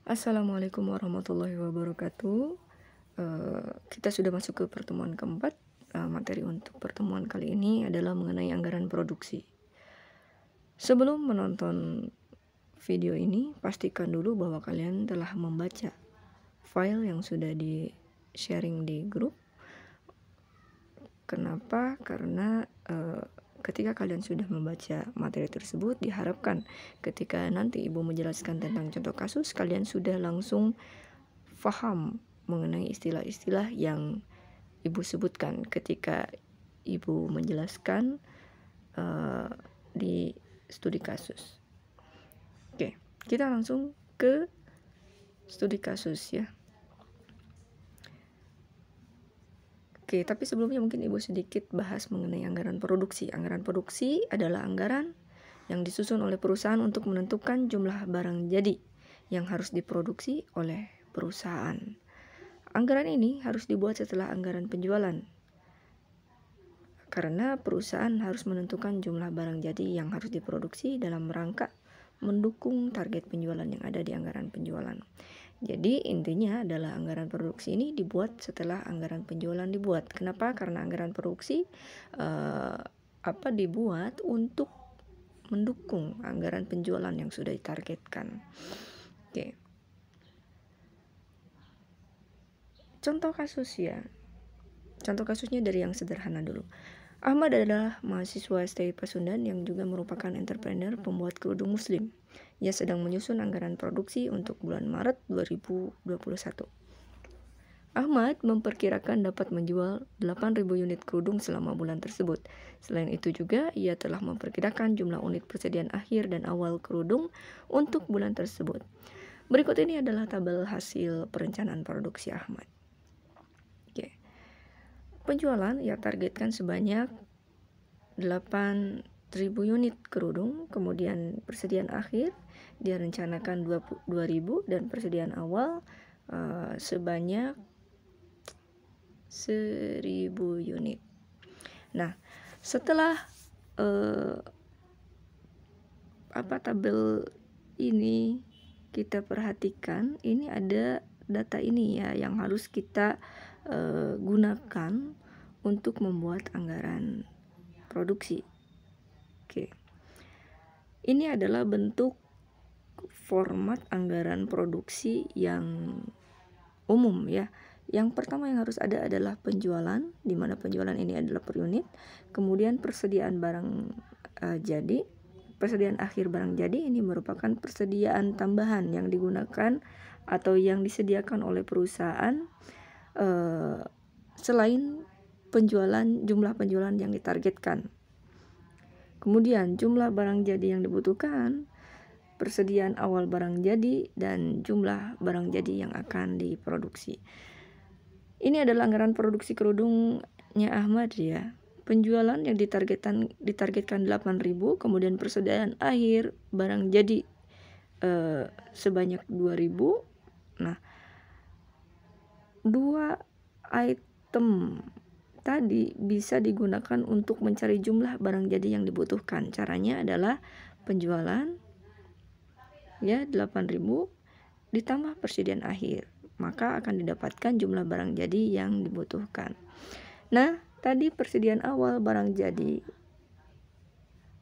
Assalamualaikum warahmatullahi wabarakatuh. Kita sudah masuk ke pertemuan keempat. Materi untuk pertemuan kali ini adalah mengenai anggaran produksi. Sebelum menonton video ini, pastikan dulu bahwa kalian telah membaca file yang sudah di-sharing di grup. Kenapa? Karena ketika kalian sudah membaca materi tersebut, diharapkan ketika nanti Ibu menjelaskan tentang contoh kasus, kalian sudah langsung paham mengenai istilah-istilah yang Ibu sebutkan ketika Ibu menjelaskan di studi kasus. Oke, kita langsung ke studi kasus ya. Oke, tapi sebelumnya mungkin Ibu sedikit bahas mengenai anggaran produksi. Anggaran produksi adalah anggaran yang disusun oleh perusahaan untuk menentukan jumlah barang jadi yang harus diproduksi oleh perusahaan. Anggaran ini harus dibuat setelah anggaran penjualan, karena perusahaan harus menentukan jumlah barang jadi yang harus diproduksi dalam rangka mendukung target penjualan yang ada di anggaran penjualan. Jadi intinya adalah anggaran produksi ini dibuat setelah anggaran penjualan dibuat. Kenapa? Karena anggaran produksi dibuat untuk mendukung anggaran penjualan yang sudah ditargetkan. Oke. Contoh kasus ya. Contoh kasusnya dari yang sederhana dulu. Ahmad adalah mahasiswa STI Pasundan yang juga merupakan entrepreneur pembuat kerudung muslim. Ia sedang menyusun anggaran produksi untuk bulan Maret 2021. Ahmad memperkirakan dapat menjual 8.000 unit kerudung selama bulan tersebut. Selain itu juga, ia telah memperkirakan jumlah unit persediaan akhir dan awal kerudung untuk bulan tersebut. Berikut ini adalah tabel hasil perencanaan produksi Ahmad. Oke. Penjualan ia targetkan sebanyak 8.000 unit kerudung, kemudian persediaan akhir dia rencanakan 2.000 dan persediaan awal sebanyak 1.000 unit. Nah, setelah tabel ini kita perhatikan, ini ada data ini ya yang harus kita gunakan untuk membuat anggaran produksi. Oke. Ini adalah bentuk format anggaran produksi yang umum ya. Yang pertama yang harus ada adalah penjualan, di mana penjualan ini adalah per unit. Kemudian persediaan barang jadi, persediaan akhir barang jadi ini merupakan persediaan tambahan yang digunakan atau yang disediakan oleh perusahaan selain jumlah penjualan yang ditargetkan. Kemudian jumlah barang jadi yang dibutuhkan, persediaan awal barang jadi, dan jumlah barang jadi yang akan diproduksi. Ini adalah anggaran produksi kerudungnya Ahmad ya. Penjualan yang ditargetkan 8.000, kemudian persediaan akhir barang jadi sebanyak 2.000. Nah, 2 item tadi bisa digunakan untuk mencari jumlah barang jadi yang dibutuhkan. Caranya adalah penjualan ya 8.000 ditambah persediaan akhir, maka akan didapatkan jumlah barang jadi yang dibutuhkan. Nah, tadi persediaan awal barang jadi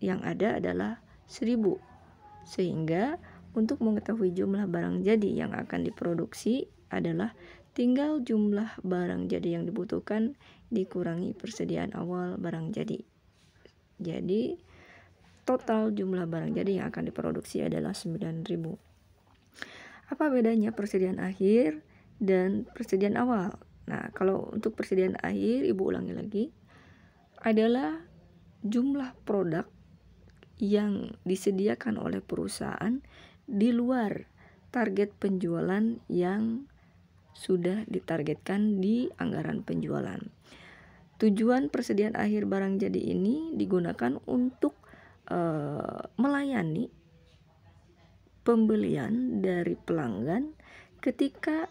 yang ada adalah 1.000, sehingga untuk mengetahui jumlah barang jadi yang akan diproduksi adalah tinggal jumlah barang jadi yang dibutuhkan dikurangi persediaan awal barang jadi. Jadi total jumlah barang jadi yang akan diproduksi adalah 9.000. Apa bedanya persediaan akhir dan persediaan awal? Nah, kalau untuk persediaan akhir, Ibu ulangi lagi, adalah jumlah produk yang disediakan oleh perusahaan di luar target penjualan yang sudah ditargetkan di anggaran penjualan. Tujuan persediaan akhir barang jadi ini digunakan untuk melayani pembelian dari pelanggan ketika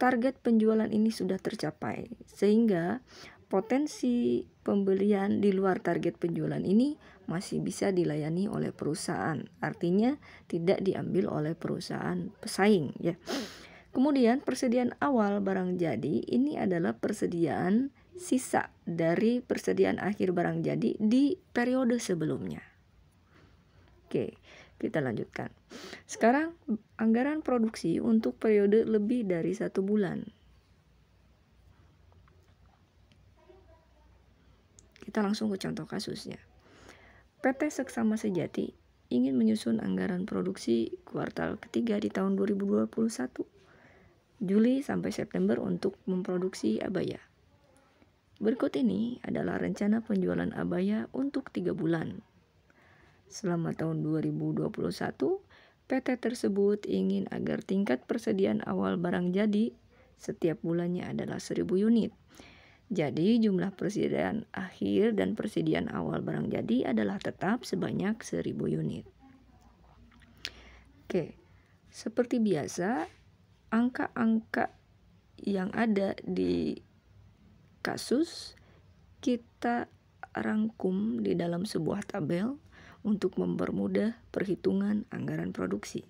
target penjualan ini sudah tercapai, sehingga potensi pembelian di luar target penjualan ini masih bisa dilayani oleh perusahaan. Artinya tidak diambil oleh perusahaan pesaing ya. Kemudian persediaan awal barang jadi ini adalah persediaan sisa dari persediaan akhir barang jadi di periode sebelumnya. Oke, kita lanjutkan. Sekarang anggaran produksi untuk periode lebih dari 1 bulan. Kita langsung ke contoh kasusnya. PT Seksama Sejati ingin menyusun anggaran produksi kuartal ketiga di tahun 2021. Juli sampai September untuk memproduksi abaya. Berikut ini adalah rencana penjualan abaya untuk 3 bulan. Selama tahun 2021, PT tersebut ingin agar tingkat persediaan awal barang jadi setiap bulannya adalah 1000 unit. Jadi jumlah persediaan akhir dan persediaan awal barang jadi adalah tetap sebanyak 1000 unit. Oke, seperti biasa, angka-angka yang ada di kasus kita rangkum di dalam sebuah tabel untuk mempermudah perhitungan anggaran produksi.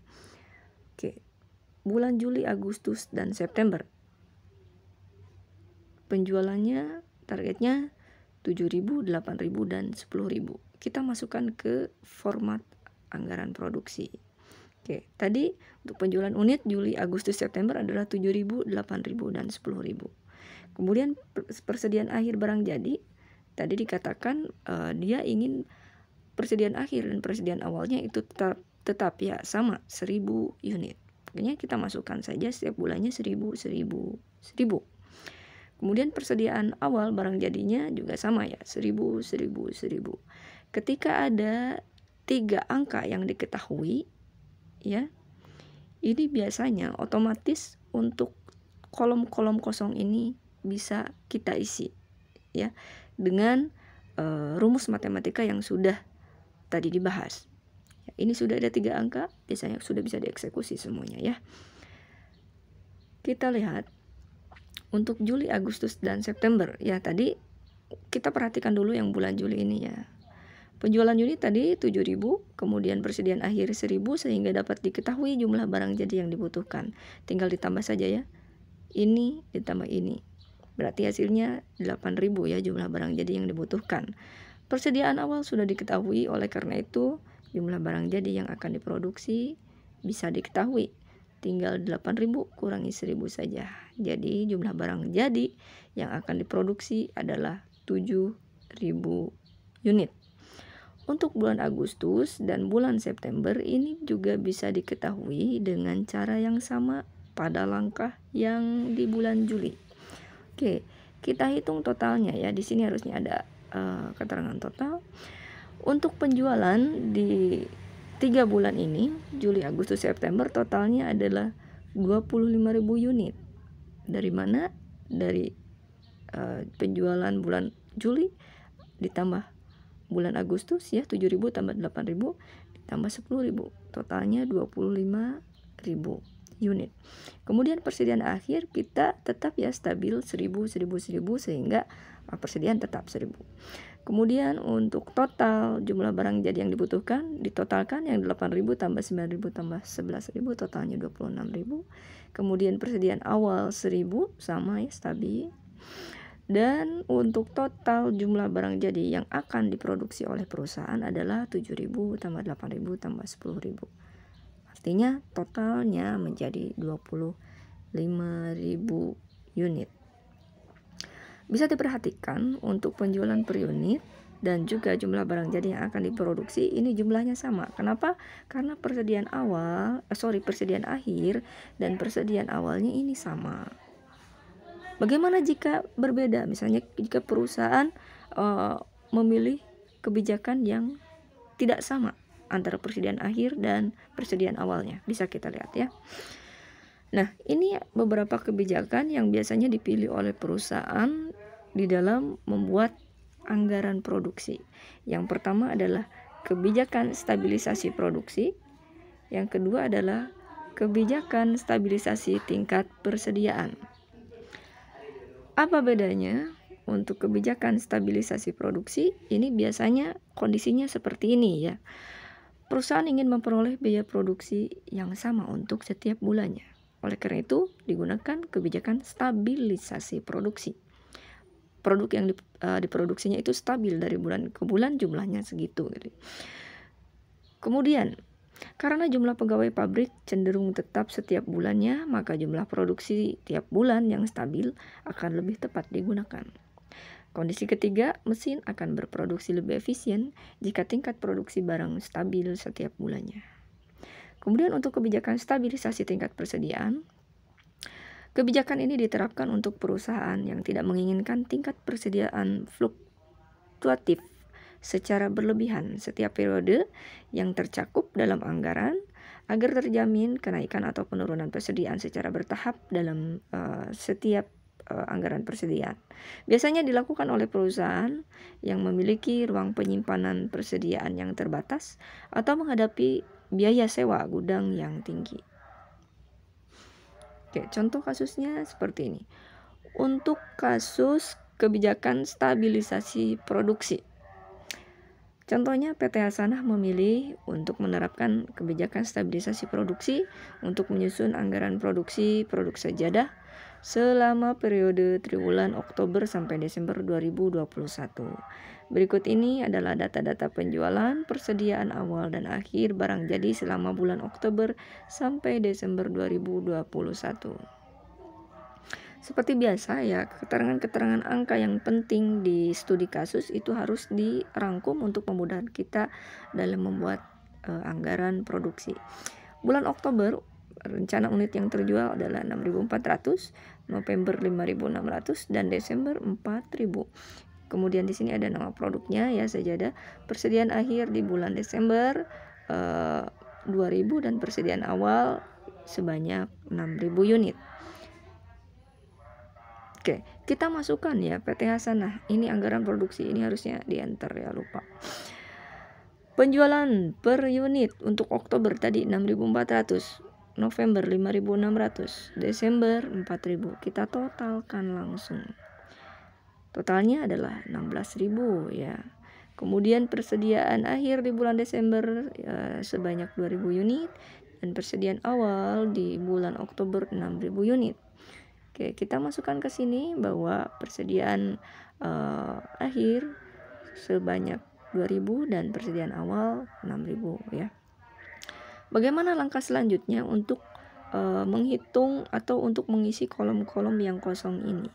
Oke, bulan Juli, Agustus, dan September. Penjualannya targetnya 7.000, 8.000, dan 10.000. Kita masukkan ke format anggaran produksi. Oke, tadi untuk penjualan unit Juli, Agustus, September adalah 7.000, 8.000, dan 10.000. Kemudian persediaan akhir barang jadi, tadi dikatakan dia ingin persediaan akhir dan persediaan awalnya itu tetap ya sama 1000 unit. Pokoknya kita masukkan saja setiap bulannya 1000, 1000, 1000. Kemudian persediaan awal barang jadinya juga sama ya 1000, 1000, 1000. Ketika ada 3 angka yang diketahui ya, ini biasanya otomatis untuk kolom-kolom kosong ini bisa kita isi ya dengan rumus matematika yang sudah tadi dibahas. Ya, ini sudah ada 3 angka, biasanya sudah bisa dieksekusi semuanya ya. Kita lihat untuk Juli, Agustus, dan September ya, tadi kita perhatikan dulu yang bulan Juli ini ya. Penjualan unit tadi 7.000, kemudian persediaan akhir 1.000 sehingga dapat diketahui jumlah barang jadi yang dibutuhkan. Tinggal ditambah saja ya. Ini ditambah ini. Berarti hasilnya 8.000 ya jumlah barang jadi yang dibutuhkan. Persediaan awal sudah diketahui, oleh karena itu jumlah barang jadi yang akan diproduksi bisa diketahui. Tinggal 8.000 kurangi 1.000 saja. Jadi jumlah barang jadi yang akan diproduksi adalah 7.000 unit. Untuk bulan Agustus dan bulan September ini juga bisa diketahui dengan cara yang sama pada langkah yang di bulan Juli. Oke, kita hitung totalnya ya. Di sini harusnya ada keterangan total. Untuk penjualan di 3 bulan ini, Juli, Agustus, September, totalnya adalah 25.000 unit. Dari mana? Dari penjualan bulan Juli ditambah bulan Agustus ya 7.000 tambah 8.000 ditambah 10.000, totalnya 25.000 unit. Kemudian persediaan akhir kita tetap ya stabil 1.000, 1.000, 1.000 sehingga persediaan tetap 1.000. Kemudian untuk total jumlah barang jadi yang dibutuhkan ditotalkan yang 8.000 tambah 9.000 tambah 11.000, totalnya 26.000. Kemudian persediaan awal 1.000 sama ya stabil. Dan untuk total jumlah barang jadi yang akan diproduksi oleh perusahaan adalah 7.000 tambah 8.000 tambah 10.000. Artinya totalnya menjadi 25.000 unit. Bisa diperhatikan untuk penjualan per unit dan juga jumlah barang jadi yang akan diproduksi ini jumlahnya sama. Kenapa? Karena persediaan akhir dan persediaan awalnya ini sama. Bagaimana jika berbeda? Misalnya jika perusahaan memilih kebijakan yang tidak sama antara persediaan akhir dan persediaan awalnya. Bisa kita lihat ya. Nah, ini beberapa kebijakan yang biasanya dipilih oleh perusahaan di dalam membuat anggaran produksi. Yang pertama adalah kebijakan stabilisasi produksi. Yang kedua adalah kebijakan stabilisasi tingkat persediaan. Apa bedanya untuk kebijakan stabilisasi produksi, ini biasanya kondisinya seperti ini ya. Perusahaan ingin memperoleh biaya produksi yang sama untuk setiap bulannya. Oleh karena itu, digunakan kebijakan stabilisasi produksi. Produk yang diproduksinya itu stabil dari bulan ke bulan, jumlahnya segitu. Kemudian, karena jumlah pegawai pabrik cenderung tetap setiap bulannya, maka jumlah produksi tiap bulan yang stabil akan lebih tepat digunakan. Kondisi ketiga, mesin akan berproduksi lebih efisien jika tingkat produksi barang stabil setiap bulannya. Kemudian untuk kebijakan stabilisasi tingkat persediaan, kebijakan ini diterapkan untuk perusahaan yang tidak menginginkan tingkat persediaan fluktuatif secara berlebihan setiap periode yang tercakup dalam anggaran, agar terjamin kenaikan atau penurunan persediaan secara bertahap dalam setiap anggaran persediaan. Biasanya dilakukan oleh perusahaan yang memiliki ruang penyimpanan persediaan yang terbatas atau menghadapi biaya sewa gudang yang tinggi. Oke, contoh kasusnya seperti ini. Untuk kasus kebijakan stabilisasi produksi, contohnya PT Hasanah memilih untuk menerapkan kebijakan stabilisasi produksi untuk menyusun anggaran produksi produk sajadah selama periode triwulan Oktober sampai Desember 2021. Berikut ini adalah data-data penjualan, persediaan awal dan akhir barang jadi selama bulan Oktober sampai Desember 2021. Seperti biasa ya, keterangan-keterangan angka yang penting di studi kasus itu harus dirangkum untuk memudahkan kita dalam membuat anggaran produksi. Bulan Oktober, rencana unit yang terjual adalah 6.400, November 5.600, dan Desember 4.000. Kemudian di sini ada nama produknya ya, sajadah. Persediaan akhir di bulan Desember 2.000 dan persediaan awal sebanyak 6.000 unit. Oke, kita masukkan ya PT Hasanah. Ini anggaran produksi, ini harusnya di-enter ya, lupa. Penjualan per unit untuk Oktober tadi 6.400, November 5.600, Desember 4.000. Kita totalkan langsung. Totalnya adalah 16.000 ya. Kemudian persediaan akhir di bulan Desember sebanyak 2.000 unit dan persediaan awal di bulan Oktober 6.000 unit. Oke, kita masukkan ke sini bahwa persediaan akhir sebanyak 2.000 dan persediaan awal 6.000 ya. Bagaimana langkah selanjutnya untuk menghitung atau untuk mengisi kolom-kolom yang kosong ini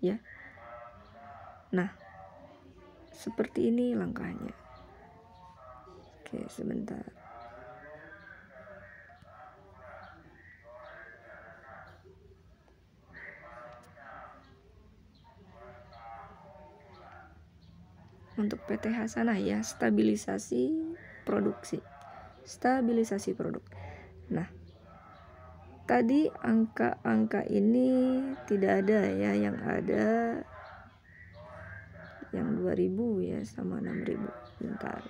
ya. Nah, seperti ini langkahnya. Oke, sebentar. Untuk PT Hasanah ya, stabilisasi produksi. Stabilisasi produk. Nah, tadi angka-angka ini tidak ada ya, yang ada yang 2.000 ya sama 6.000. Bentar.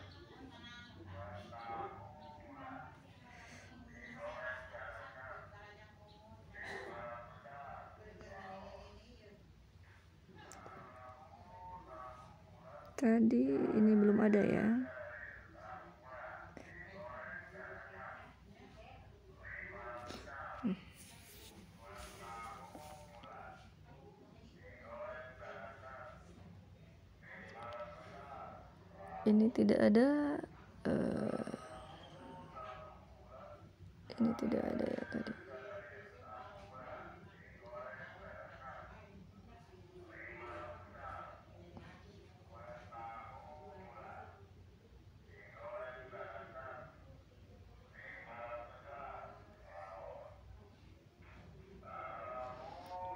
Tadi ini belum ada ya. Ini tidak ada. Ini tidak ada ya tadi.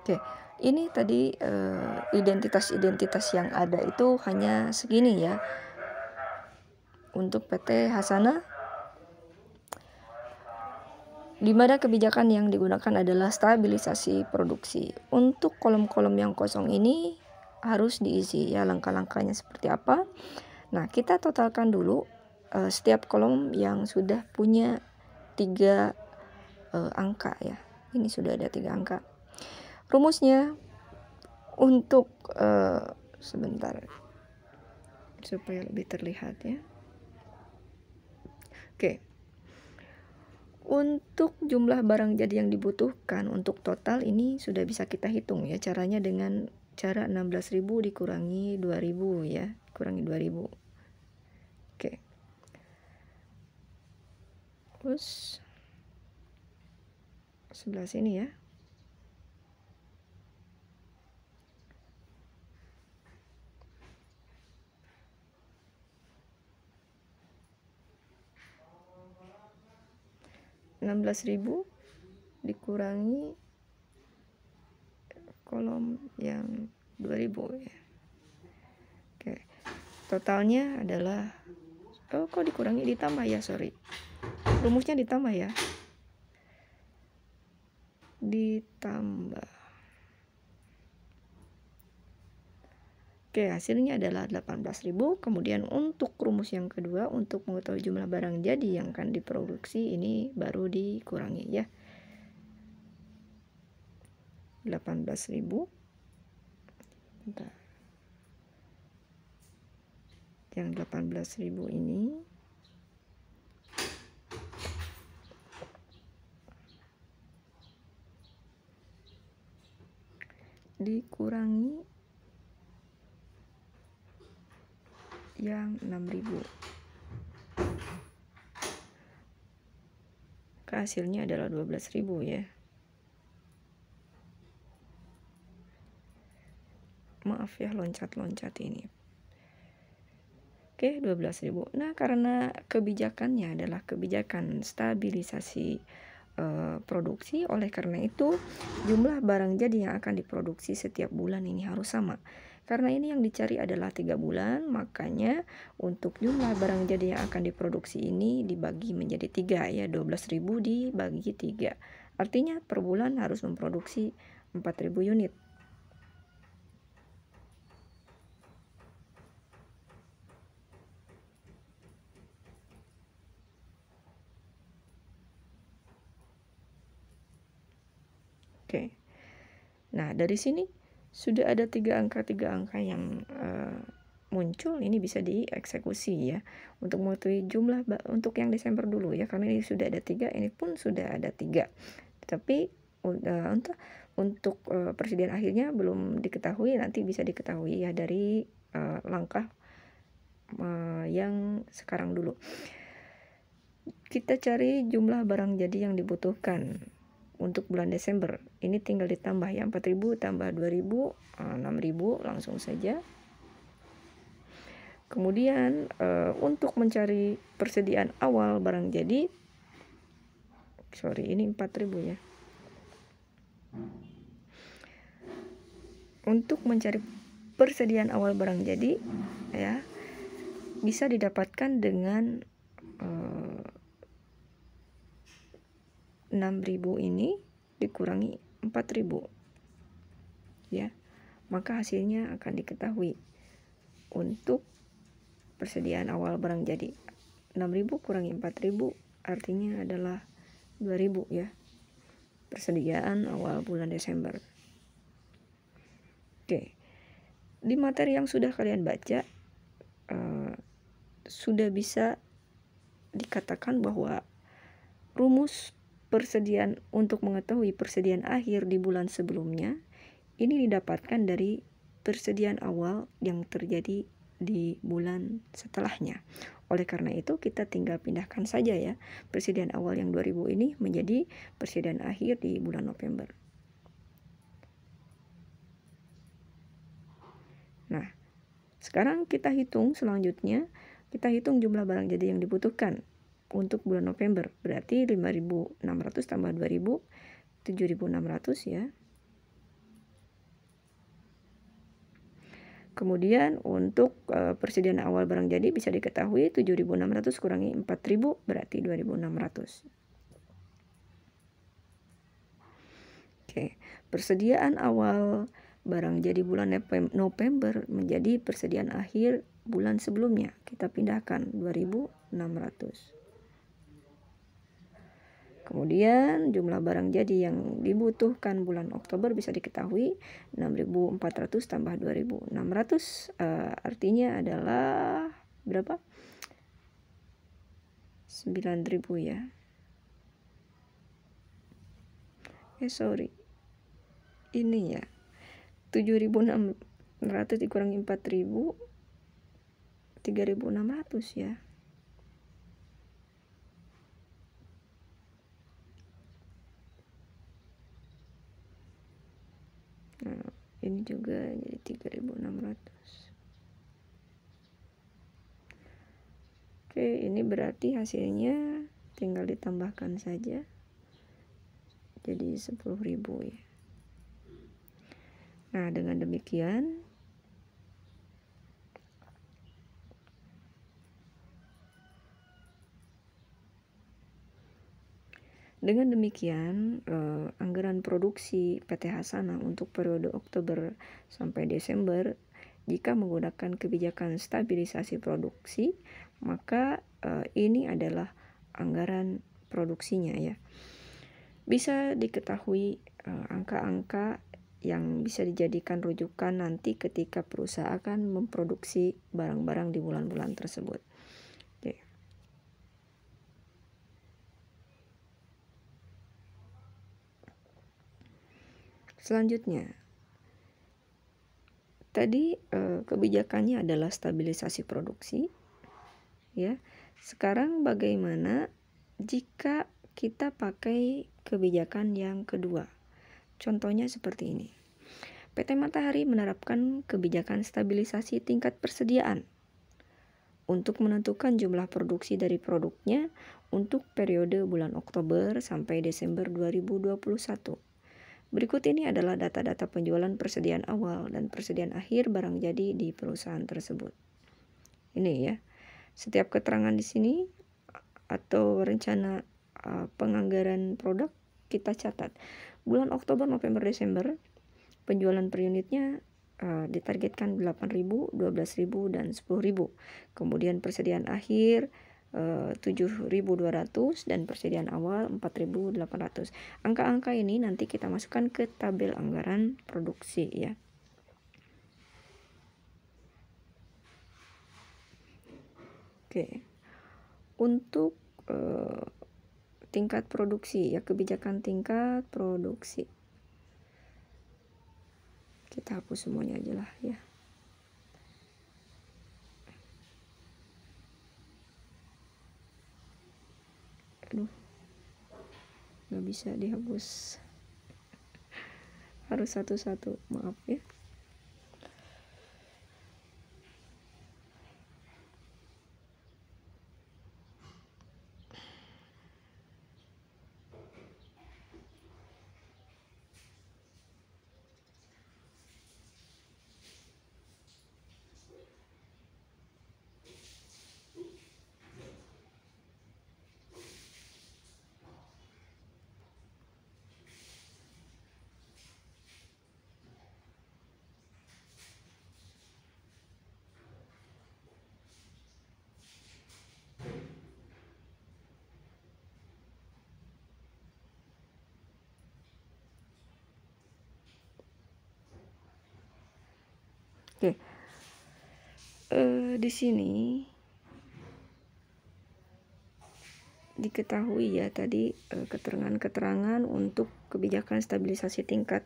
Oke, ini tadi identitas-identitas yang ada itu hanya segini ya. Untuk PT Hasanah, di mana kebijakan yang digunakan adalah stabilisasi produksi. Untuk kolom-kolom yang kosong ini harus diisi ya, langkah-langkahnya seperti apa. Nah, kita totalkan dulu setiap kolom yang sudah punya 3 angka ya. Ini sudah ada 3 angka. Rumusnya Untuk sebentar supaya lebih terlihat ya. Oke. Untuk jumlah barang jadi yang dibutuhkan untuk total ini sudah bisa kita hitung ya. Caranya dengan cara 16.000 dikurangi 2.000 ya. Kurangi 2.000. Oke. Terus sebelah sini ya. Rp16.000 dikurangi kolom yang 2.000 ya. Oke. Totalnya adalah kok dikurangi ditambah ya, sorry. Rumusnya ditambah ya. Ditambah. Oke, hasilnya adalah 18.000. Kemudian untuk rumus yang kedua, untuk mengetahui jumlah barang jadi yang akan diproduksi, ini baru dikurangi ya. 18.000. Bentar. Yang 18.000 ini dikurangi yang 6.000. Hasilnya adalah 12.000 ya. Maaf ya loncat-loncat ini. Oke, 12.000. Nah, karena kebijakannya adalah kebijakan stabilisasi produksi, oleh karena itu jumlah barang jadi yang akan diproduksi setiap bulan ini harus sama. Karena ini yang dicari adalah 3 bulan, makanya untuk jumlah barang jadi yang akan diproduksi ini dibagi menjadi 3 ya, 12.000 dibagi 3. Artinya per bulan harus memproduksi 4.000 unit. Oke. Nah, dari sini sudah ada 3 angka yang muncul. Ini bisa dieksekusi ya. Untuk mengetahui jumlah untuk yang Desember dulu ya, karena ini sudah ada 3, ini pun sudah ada 3. Tapi untuk persediaan akhirnya belum diketahui, nanti bisa diketahui ya dari langkah yang sekarang dulu. Kita cari jumlah barang jadi yang dibutuhkan untuk bulan Desember. Ini tinggal ditambah ya, 4.000 tambah 2.000, 6.000 langsung saja. Kemudian untuk mencari persediaan awal barang jadi, sorry ini 4.000 ya. Untuk mencari persediaan awal barang jadi ya, bisa didapatkan dengan 6.000 ini dikurangi 4.000 ya, maka hasilnya akan diketahui. Untuk persediaan awal barang jadi 6.000 kurangi 4.000 artinya adalah 2.000 ya, persediaan awal bulan Desember. Oke, di materi yang sudah kalian baca sudah bisa dikatakan bahwa rumus persediaan untuk mengetahui persediaan akhir di bulan sebelumnya ini didapatkan dari persediaan awal yang terjadi di bulan setelahnya. Oleh karena itu kita tinggal pindahkan saja ya persediaan awal yang 2.000 ini menjadi persediaan akhir di bulan November. Nah, sekarang kita hitung selanjutnya, kita hitung jumlah barang jadi yang dibutuhkan untuk bulan November. Berarti 5.600 tambah 2.000, 7.600 ya. Kemudian untuk persediaan awal barang jadi bisa diketahui 7.600 kurangi 4.000 berarti 2.600. Oke, persediaan awal barang jadi bulan November menjadi persediaan akhir bulan sebelumnya. Kita pindahkan 2.600. Kemudian jumlah barang jadi yang dibutuhkan bulan Oktober bisa diketahui 6.400 tambah 2.600, artinya adalah berapa? 9.000 ya. Sorry. Ini ya. 7.600 dikurangi 4.000, 3.600 ya. Nah, ini juga jadi 3.600. Oke, ini berarti hasilnya tinggal ditambahkan saja. Jadi 10.000 ya. Nah, dengan demikian anggaran produksi PT Hasana untuk periode Oktober sampai Desember, jika menggunakan kebijakan stabilisasi produksi, maka ini adalah anggaran produksinya ya. Bisa diketahui angka-angka yang bisa dijadikan rujukan nanti ketika perusahaan memproduksi barang-barang di bulan-bulan tersebut. Oke. Selanjutnya, tadi kebijakannya adalah stabilisasi produksi, ya. Sekarang bagaimana jika kita pakai kebijakan yang kedua? Contohnya seperti ini. PT Matahari menerapkan kebijakan stabilisasi tingkat persediaan untuk menentukan jumlah produksi dari produknya untuk periode bulan Oktober sampai Desember 2021. Berikut ini adalah data-data penjualan persediaan awal dan persediaan akhir barang jadi di perusahaan tersebut. Ini ya. Setiap keterangan di sini atau rencana penganggaran produk kita catat. Bulan Oktober, November, Desember penjualan per unitnya ditargetkan 8.000, 12.000 dan 10.000. Kemudian persediaan akhir 7.200 dan persediaan awal 4.800. Angka-angka ini nanti kita masukkan ke tabel anggaran produksi ya. Oke. Untuk tingkat produksi ya, kebijakan tingkat produksi. Kita hapus semuanya aja lah ya. Aduh, nggak bisa dihapus, harus satu-satu, maaf ya. Oke. Di sini diketahui ya tadi keterangan-keterangan untuk kebijakan stabilisasi tingkat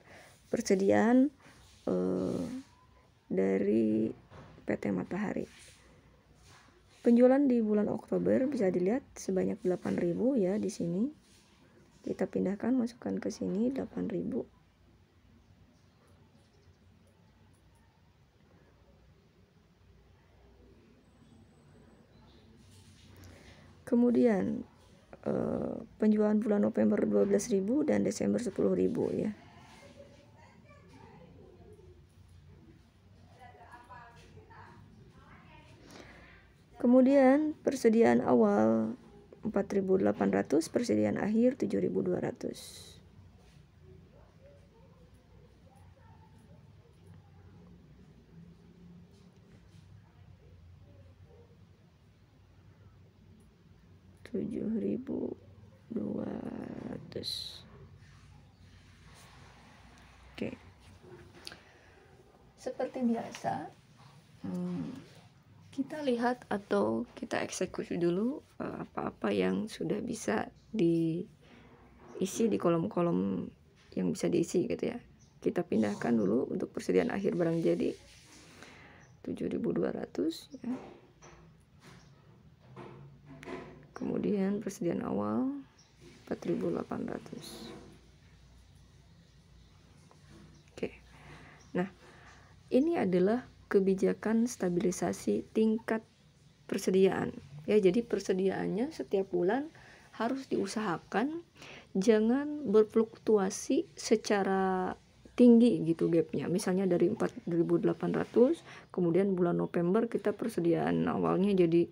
persediaan dari PT Matahari. Penjualan di bulan Oktober bisa dilihat sebanyak 8.000 ya di sini. Kita pindahkan, masukkan ke sini 8.000. Kemudian penjualan bulan November 12.000 dan Desember 10.000 ya. Kemudian persediaan awal 4.800, persediaan akhir 7.200. 200. Oke. Seperti biasa, kita lihat atau kita eksekusi dulu apa-apa yang sudah bisa diisi di kolom-kolom yang bisa diisi gitu ya. Kita pindahkan dulu untuk persediaan akhir barang jadi 7.200 ya. Kemudian persediaan awal 4.800. Oke. Nah, ini adalah kebijakan stabilisasi tingkat persediaan ya. Jadi persediaannya setiap bulan harus diusahakan jangan berfluktuasi secara tinggi gitu gapnya. Misalnya dari 4.800 kemudian bulan November kita persediaan awalnya jadi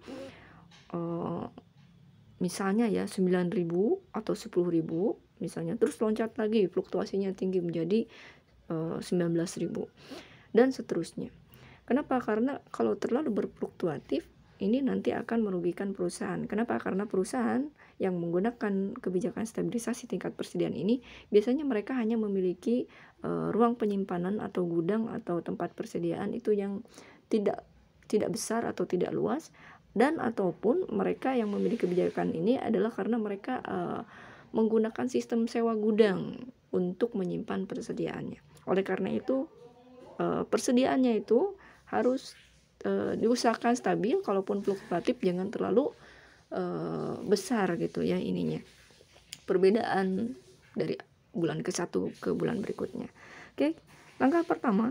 misalnya ya 9.000 atau 10.000 misalnya, terus loncat lagi fluktuasinya tinggi menjadi 19.000 dan seterusnya. Kenapa? Karena kalau terlalu berfluktuatif ini nanti akan merugikan perusahaan. Kenapa? Karena perusahaan yang menggunakan kebijakan stabilisasi tingkat persediaan ini biasanya mereka hanya memiliki ruang penyimpanan atau gudang atau tempat persediaan itu yang tidak besar atau tidak luas, dan ataupun mereka yang memiliki kebijakan ini adalah karena mereka menggunakan sistem sewa gudang untuk menyimpan persediaannya. Oleh karena itu persediaannya itu harus diusahakan stabil, kalaupun fluktuatif jangan terlalu besar gitu ya ininya, perbedaan dari bulan ke satu ke bulan berikutnya. Oke, langkah pertama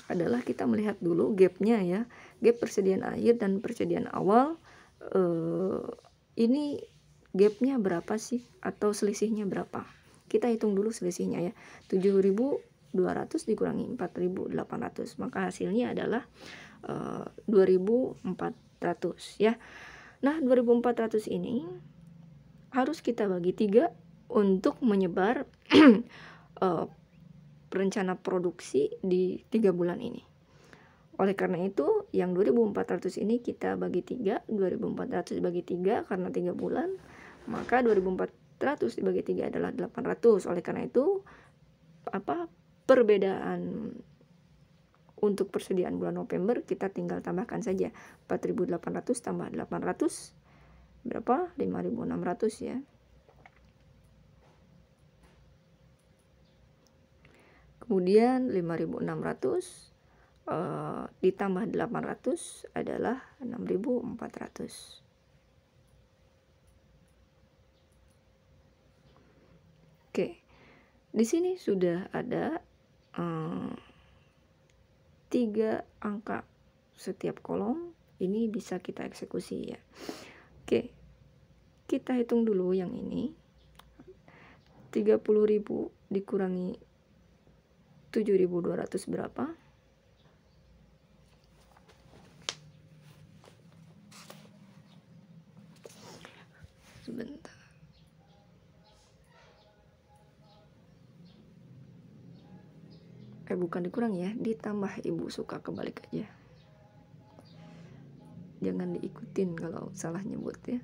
adalah kita melihat dulu gapnya ya, gap persediaan akhir dan persediaan awal. Ini gapnya berapa sih atau selisihnya berapa? Kita hitung dulu selisihnya ya, 7.200 dikurangi 4.800, maka hasilnya adalah 2.400 ya. Nah 2.400 ini harus kita bagi 3 untuk menyebar rencana produksi di 3 bulan ini. Oleh karena itu yang 2.400 ini kita bagi 3, 2.400 bagi 3 karena 3 bulan, maka 2.400 dibagi 3 adalah 800. Oleh karena itu perbedaan untuk persediaan bulan November kita tinggal tambahkan saja 4.800 tambah 800 berapa? 5.600 ya. Kemudian 5.600 ditambah 800 adalah 6.400. Oke, di sini sudah ada 3 angka setiap kolom, ini bisa kita eksekusi ya. Oke, kita hitung dulu yang ini. 30.000 dikurangi 7.200 berapa? Sebentar. Bukan dikurangi ya, ditambah. Ibu suka kebalik aja. Jangan diikutin kalau salah nyebut ya.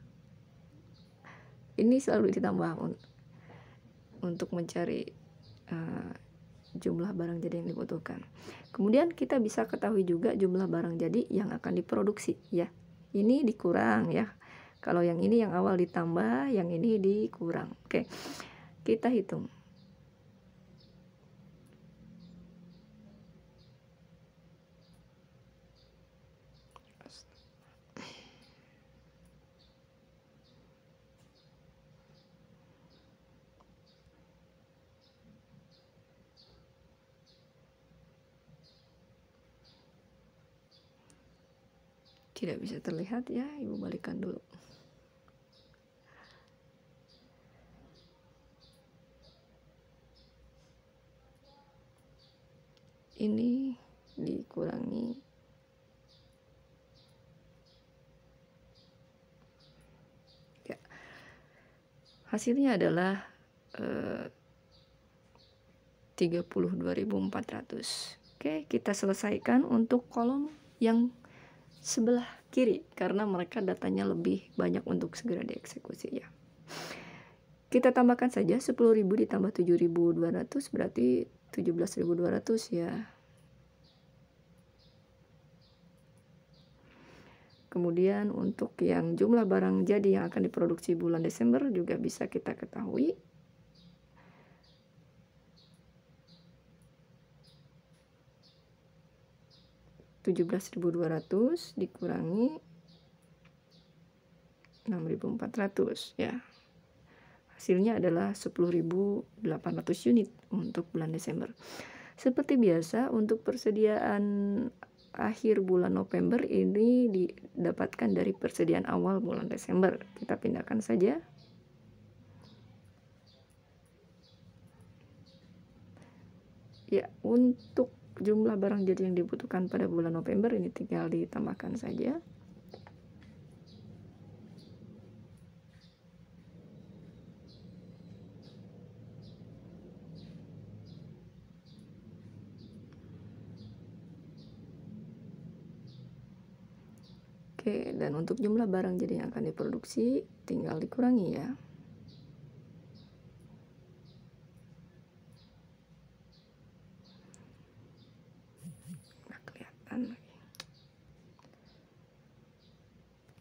Ini selalu ditambah untuk mencari jumlah barang jadi yang dibutuhkan. Kemudian kita bisa ketahui juga jumlah barang jadi yang akan diproduksi ya. Ini dikurang ya. Kalau yang ini yang awal ditambah, yang ini dikurang. Oke, kita hitung. Tidak bisa terlihat ya, ibu balikan dulu. Ini dikurangi ya, hasilnya adalah 32.400. Oke, kita selesaikan untuk kolom yang sebelah kiri karena mereka datanya lebih banyak untuk segera dieksekusi ya. Kita tambahkan saja 10.000 ditambah 7.200 berarti 17.200 ya. Kemudian untuk yang jumlah barang jadi yang akan diproduksi bulan Desember juga bisa kita ketahui. (17.200) dikurangi 6.400 ya. Hasilnya adalah 10.800 unit untuk bulan Desember. Seperti biasa untuk persediaan akhir bulan November ini didapatkan dari persediaan awal bulan Desember. Kita pindahkan saja. Ya, untuk jumlah barang jadi yang dibutuhkan pada bulan November ini tinggal ditambahkan saja. Oke, dan untuk jumlah barang jadi yang akan diproduksi tinggal dikurangi ya. Nggak kelihatan lagi.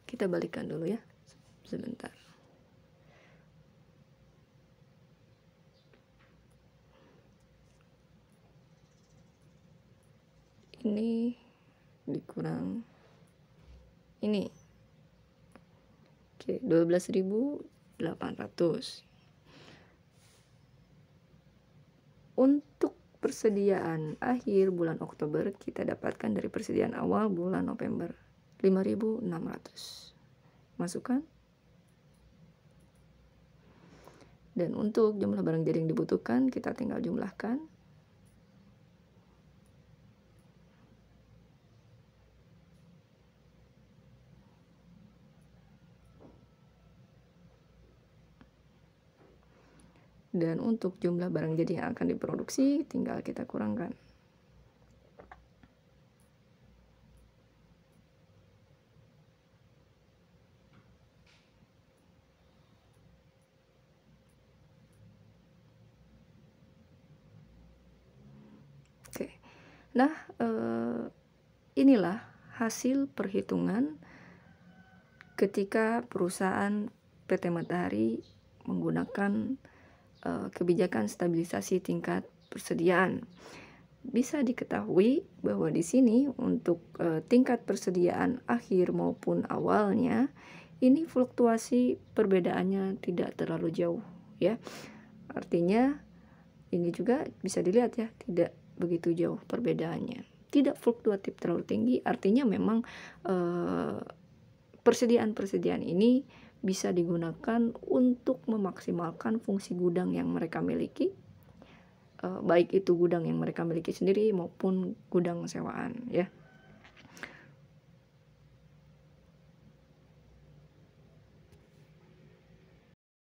Kita balikan dulu ya, sebentar. Ini dikurang ini. Oke, 12.800. Untuk persediaan akhir bulan Oktober kita dapatkan dari persediaan awal bulan November 5.600. Masukkan. Dan untuk jumlah barang jadi yang dibutuhkan kita tinggal jumlahkan. Dan untuk jumlah barang jadi yang akan diproduksi tinggal kita kurangkan. Oke. Nah, inilah hasil perhitungan ketika perusahaan PT Matahari menggunakan kebijakan stabilisasi tingkat persediaan. Bisa diketahui bahwa di sini untuk tingkat persediaan akhir maupun awalnya ini fluktuasi perbedaannya tidak terlalu jauh ya. Artinya ini juga bisa dilihat ya, tidak begitu jauh perbedaannya. Tidak fluktuatif terlalu tinggi, artinya memang persediaan-persediaan ini bisa digunakan untuk memaksimalkan fungsi gudang yang mereka miliki, baik itu gudang yang mereka miliki sendiri maupun gudang sewaan ya.